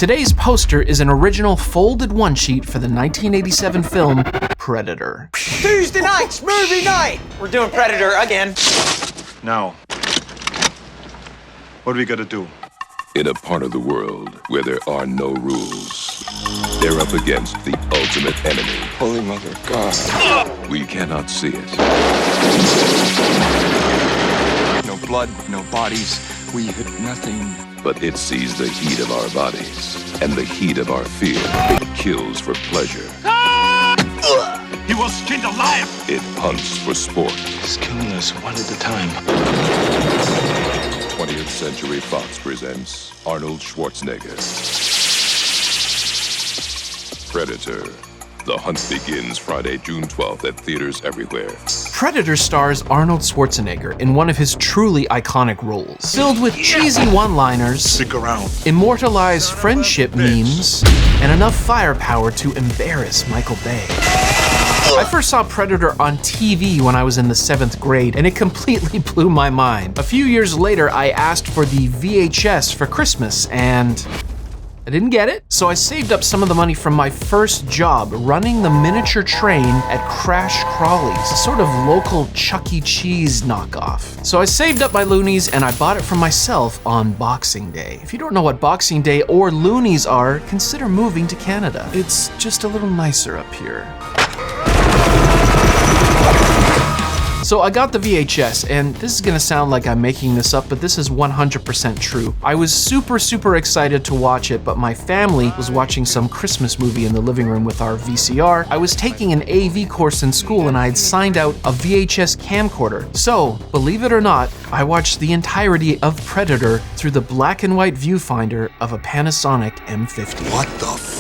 Today's poster is an original folded one-sheet for the 1987 film Predator. Tuesday night's movie night! We're doing Predator again. Now, what are we gonna do? In a part of the world where there are no rules, they're up against the ultimate enemy. Holy Mother of God. We cannot see it. No blood, no bodies. We hit nothing. But it sees the heat of our bodies and the heat of our fear. It kills for pleasure. He was skinned alive! It hunts for sport. It's killing us one at a time. 20th Century Fox presents Arnold Schwarzenegger. Predator. The hunt begins Friday, June 12th at theaters everywhere. Predator stars Arnold Schwarzenegger in one of his truly iconic roles, filled with cheesy one-liners, Stick around. immortalized friendship memes, and enough firepower to embarrass Michael Bay. I first saw Predator on TV when I was in the 7th grade, and it completely blew my mind. A few years later, I asked for the VHS for Christmas, and I didn't get it, so I saved up some of the money from my first job running the miniature train at Crash Crawley's, a sort of local Chuck E. Cheese knockoff. So I saved up my loonies and I bought it for myself on Boxing Day. If you don't know what Boxing Day or loonies are, consider moving to Canada. It's just a little nicer up here. So I got the VHS, and this is gonna sound like I'm making this up, but this is 100% true. I was super excited to watch it, but my family was watching some Christmas movie in the living room with our VCR. I was taking an AV course in school, and I had signed out a VHS camcorder. So, believe it or not, I watched the entirety of Predator through the black and white viewfinder of a Panasonic M50. What the f***?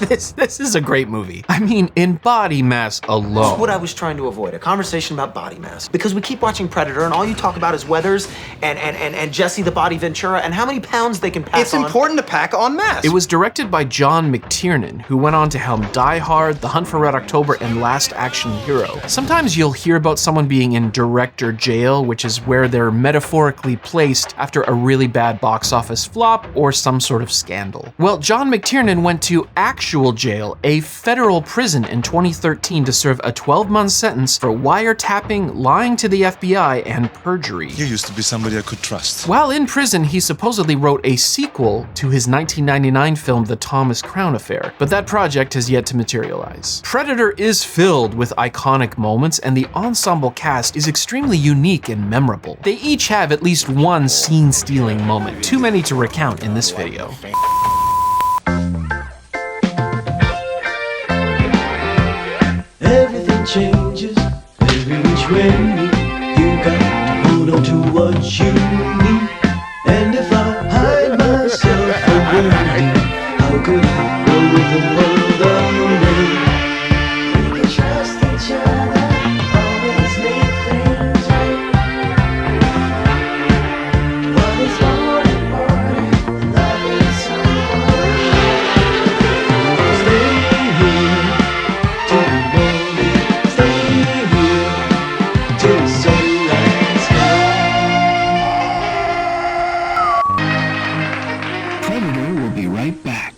This is a great movie. I mean, in body mass alone. That's what I was trying to avoid, a conversation about body mass. Because we keep watching Predator and all you talk about is Weathers and Jesse the Body Ventura and how many pounds they can pass on. It's important to pack on mass. It was directed by John McTiernan, who went on to helm Die Hard, The Hunt for Red October, and Last Action Hero. Sometimes you'll hear about someone being in director jail, which is where they're metaphorically placed after a really bad box office flop or some sort of scandal. Well, John McTiernan went to actual jail, a federal prison, in 2013 to serve a 12-month sentence for wiretapping, lying to the FBI, and perjury. You used to be somebody I could trust. While in prison, he supposedly wrote a sequel to his 1999 film, The Thomas Crown Affair, but that project has yet to materialize. Predator is filled with iconic moments, and the ensemble cast is extremely unique and memorable. They each have at least one scene-stealing moment, too many to recount in this video. Everything changes every which way. You got to hold on to what you need. And if I hide myself away, how could I go with the world away? We can trust each other, always make things right. What is more important, loving someone? Stay here till the morning, stay here till the sunrise comes. Predator will be right back.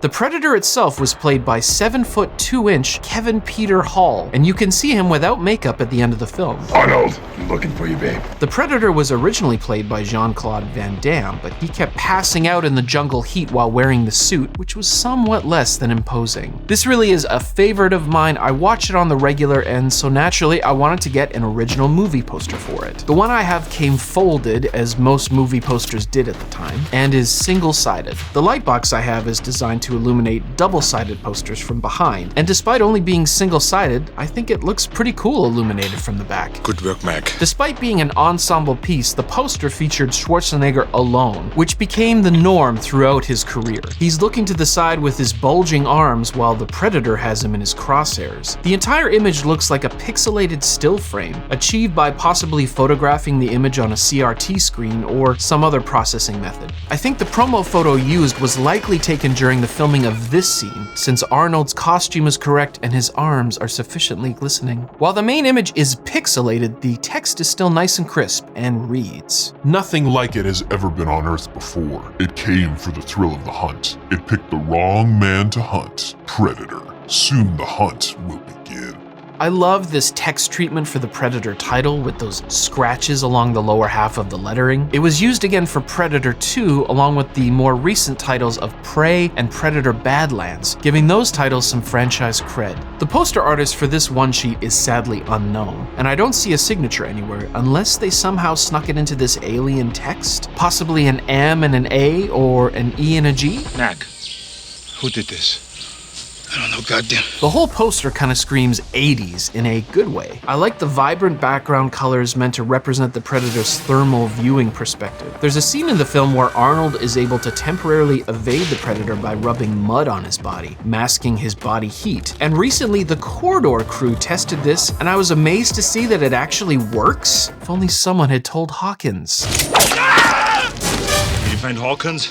The Predator itself was played by 7'2" Kevin Peter Hall, and you can see him without makeup at the end of the film. Arnold, I'm looking for you, babe. The Predator was originally played by Jean-Claude Van Damme, but he kept passing out in the jungle heat while wearing the suit, which was somewhat less than imposing. This really is a favorite of mine. I watch it on the regular, and so naturally I wanted to get an original movie poster for it. The one I have came folded, as most movie posters did at the time, and is single-sided. The light box I have is designed to illuminate double-sided posters from behind, and despite only being single-sided, I think it looks pretty cool illuminated from the back. Good work, Mac. Despite being an ensemble piece, the poster featured Schwarzenegger alone, which became the norm throughout his career. He's looking to the side with his bulging arms while the Predator has him in his crosshairs. The entire image looks like a pixelated still frame, achieved by possibly photographing the image on a CRT screen or some other processing method. I think the promo photo used was likely taken during the filming of this scene, since Arnold's costume is correct and his arms are sufficiently glistening. While the main image is pixelated, the text is still nice and crisp and reads, "Nothing like it has ever been on Earth before. It came for the thrill of the hunt. It picked the wrong man to hunt. Predator. Soon the hunt will begin." I love this text treatment for the Predator title with those scratches along the lower half of the lettering. It was used again for Predator 2 along with the more recent titles of Prey and Predator Badlands, giving those titles some franchise cred. The poster artist for this one sheet is sadly unknown, and I don't see a signature anywhere unless they somehow snuck it into this alien text. Possibly an M and an A or an E and a G? Knack, who did this? I don't know, goddamn. The whole poster kind of screams 80s in a good way. I like the vibrant background colors meant to represent the Predator's thermal viewing perspective. There's a scene in the film where Arnold is able to temporarily evade the Predator by rubbing mud on his body, masking his body heat. And recently the Corridor crew tested this, and I was amazed to see that it actually works. If only someone had told Hawkins. Did you find Hawkins?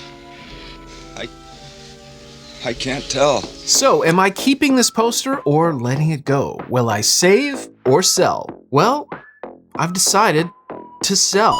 I can't tell. So, am I keeping this poster or letting it go? Will I save or sell? Well, I've decided to sell.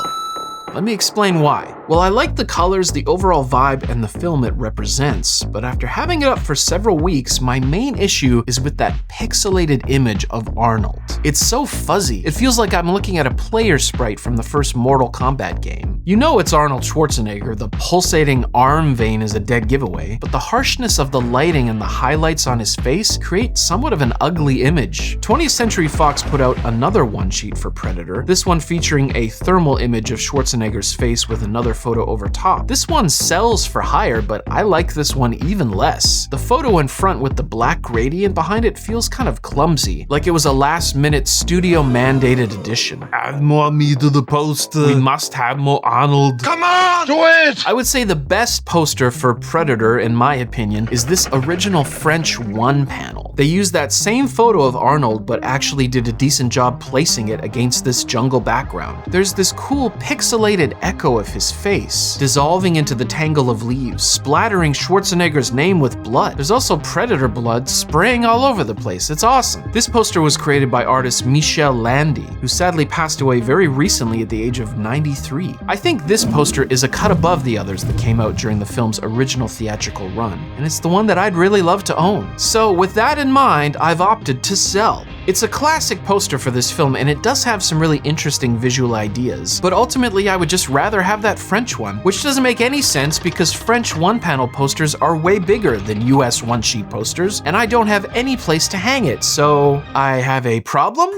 Let me explain why. Well, I like the colors, the overall vibe, and the film it represents, but after having it up for several weeks, my main issue is with that pixelated image of Arnold. It's so fuzzy. It feels like I'm looking at a player sprite from the first Mortal Kombat game. You know it's Arnold Schwarzenegger, the pulsating arm vein is a dead giveaway, but the harshness of the lighting and the highlights on his face create somewhat of an ugly image. 20th Century Fox put out another one sheet for Predator, this one featuring a thermal image of Schwarzenegger's face with another photo over top. This one sells for higher, but I like this one even less. The photo in front with the black gradient behind it feels kind of clumsy, like it was a last-minute studio-mandated edition. Add more me to the poster. We must have more Arnold. Come on! Do it! I would say the best poster for Predator, in my opinion, is this original French one panel. They used that same photo of Arnold, but actually did a decent job placing it against this jungle background. There's this cool pixelated echo of his face, dissolving into the tangle of leaves, splattering Schwarzenegger's name with blood. There's also Predator blood spraying all over the place. It's awesome. This poster was created by artist Michel Landy, who sadly passed away very recently at the age of 93. I think this poster is a cut above the others that came out during the film's original theatrical run, and it's the one that I'd really love to own. So with that in mind, I've opted to sell. It's a classic poster for this film, and it does have some really interesting visual ideas, but ultimately I would just rather have that French one, which doesn't make any sense because French one-panel posters are way bigger than US one-sheet posters, and I don't have any place to hang it, so I have a problem?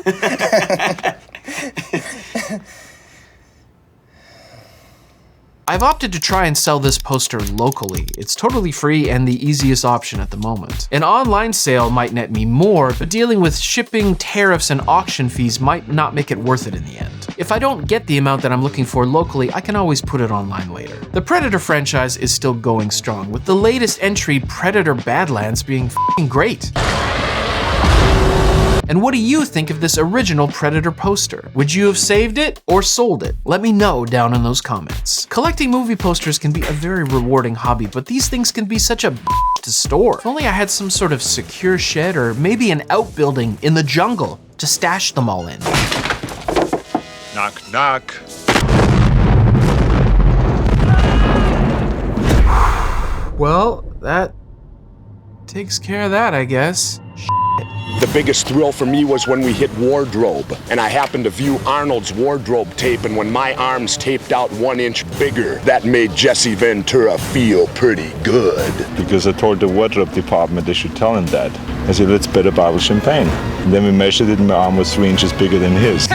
I've opted to try and sell this poster locally. It's totally free and the easiest option at the moment. An online sale might net me more, but dealing with shipping, tariffs, and auction fees might not make it worth it in the end. If I don't get the amount that I'm looking for locally, I can always put it online later. The Predator franchise is still going strong, with the latest entry, Predator Badlands, being f***ing great. And what do you think of this original Predator poster? Would you have saved it or sold it? Let me know down in those comments. Collecting movie posters can be a very rewarding hobby, but these things can be such a to store. If only I had some sort of secure shed or maybe an outbuilding in the jungle to stash them all in. Knock, knock. Well, that takes care of that, I guess. The biggest thrill for me was when we hit wardrobe, and I happened to view Arnold's wardrobe tape, and when my arms taped out 1 inch bigger, that made Jesse Ventura feel pretty good. Because I told the wardrobe department they should tell him that. I said, let's bet a bottle of champagne. And then we measured it and my arm was 3 inches bigger than his.